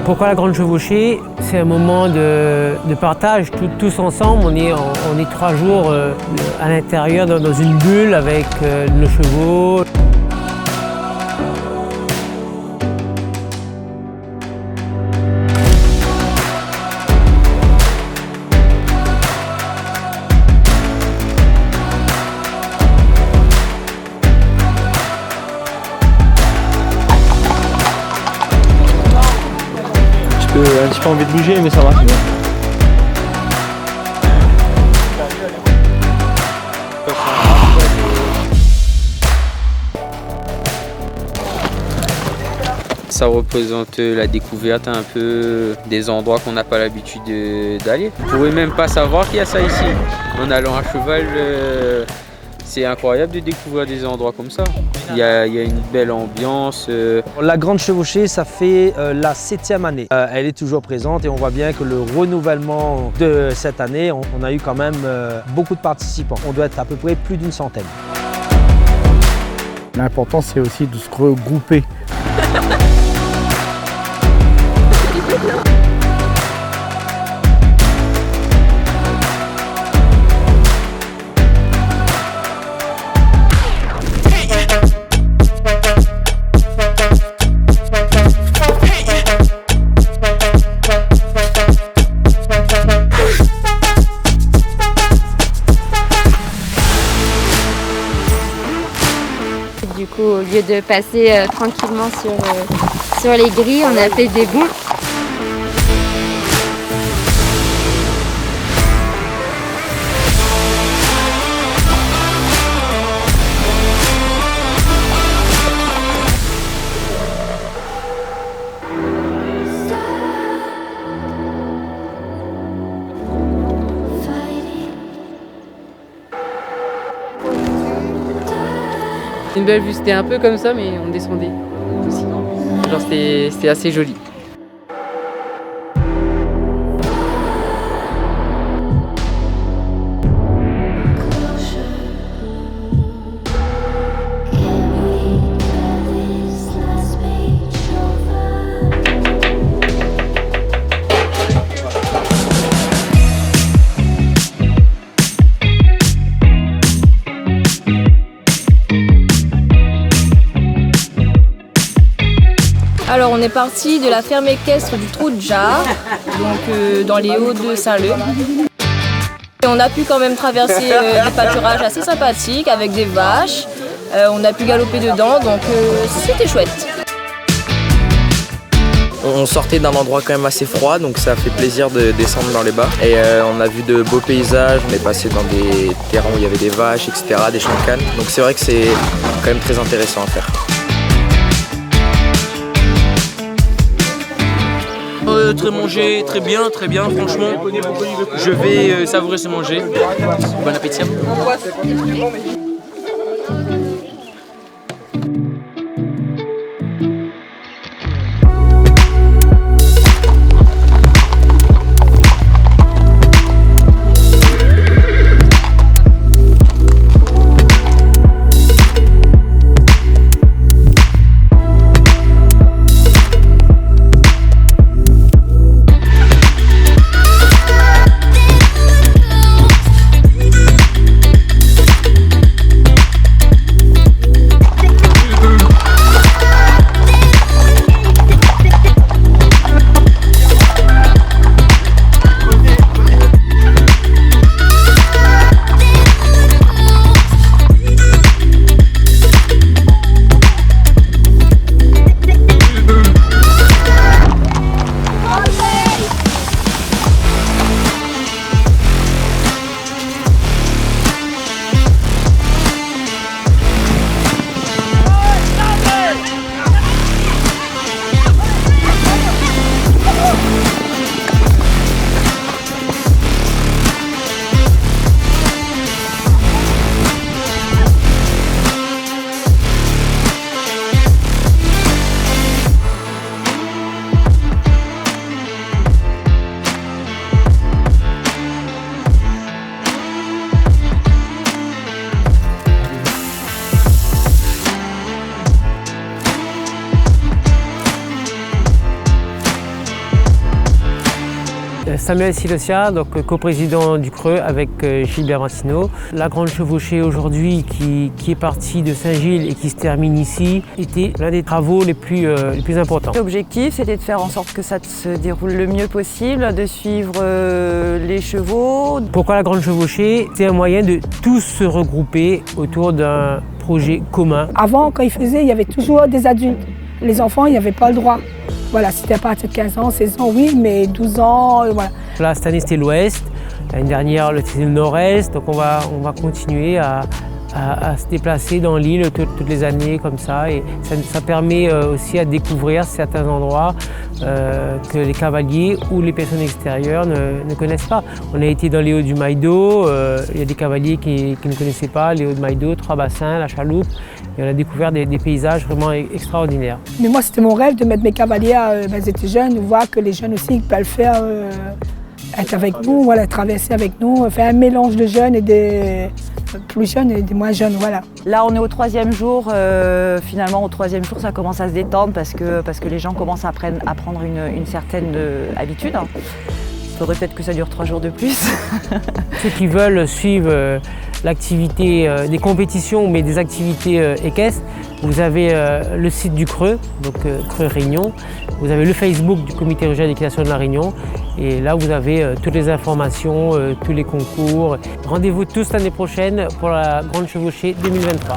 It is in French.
Pourquoi la grande chevauchée? C'est un moment de partage, tous ensemble. On est 3 jours à l'intérieur dans une bulle avec nos chevaux. Un petit peu envie de bouger, mais ça va. Ça représente la découverte un peu des endroits qu'on n'a pas l'habitude d'aller. Vous ne pourrez même pas savoir qu'il y a ça ici. En allant à cheval, c'est incroyable de découvrir des endroits comme ça. Il y a une belle ambiance. La grande chevauchée, ça fait la 7e année. Elle est toujours présente et on voit bien que le renouvellement de cette année, on a eu quand même beaucoup de participants. On doit être à peu près plus d'une centaine. L'important, c'est aussi de se regrouper. Du coup, au lieu de passer tranquillement sur les grilles, on a fait des bonds. Une belle vue, c'était un peu comme ça, mais on descendait aussi. Genre c'était assez joli. Alors on est parti de la ferme équestre du Trou de Jar, donc dans les Hauts de Saint-Leu. Et on a pu quand même traverser des pâturages assez sympathiques avec des vaches. On a pu galoper dedans, donc c'était chouette. On sortait d'un endroit quand même assez froid, donc ça fait plaisir de descendre dans les bas. Et on a vu de beaux paysages, on est passé dans des terrains où il y avait des vaches, etc., des champs de canne. Donc c'est vrai que c'est quand même très intéressant à faire. Très mangé, très bien, franchement. Je vais savourer ce manger. Bon appétit. Samuel Silosia, donc coprésident du Creux avec Gilbert Martineau. La Grande Chevauchée aujourd'hui qui est partie de Saint-Gilles et qui se termine ici était l'un des travaux les plus importants. L'objectif c'était de faire en sorte que ça se déroule le mieux possible, de suivre les chevaux. Pourquoi la Grande Chevauchée? C'est un moyen de tous se regrouper autour d'un projet commun. Avant, quand ils faisaient, il y avait toujours des adultes. Les enfants, il n'y avait pas le droit. Voilà, c'était à partir de 15 ans, 16 ans, oui, mais 12 ans, voilà. Là, cette année, c'était l'Ouest. L'année dernière, c'était le Nord-Est. Donc, on va continuer à se déplacer dans l'île toutes les années comme ça. Et ça permet aussi à découvrir certains endroits que les cavaliers ou les personnes extérieures ne connaissent pas. On a été dans les Hauts du Maïdo. Il y a des cavaliers qui ne connaissaient pas les Hauts du Maïdo, Trois-Bassins, la Chaloupe. Et on a découvert des paysages vraiment extraordinaires. Mais moi, c'était mon rêve de mettre mes cavaliers, ils étaient jeunes, voir que les jeunes aussi peuvent le faire, être avec nous, voilà, traverser avec nous, faire un mélange de jeunes et des plus jeunes et des moins jeunes, voilà. Là, on est au 3e jour. Finalement, au 3e jour, ça commence à se détendre parce que les gens commencent à prendre une certaine habitude. Il faudrait peut-être que ça dure 3 jours de plus. Ceux qui veulent suivre l'activité des compétitions, mais des activités équestres, vous avez le site du Creux, donc Creux Réunion. Vous avez le Facebook du Comité régional d'équitation de la Réunion. Et là, vous avez toutes les informations, tous les concours. Rendez-vous tous l'année prochaine pour la Grande Chevauchée 2023.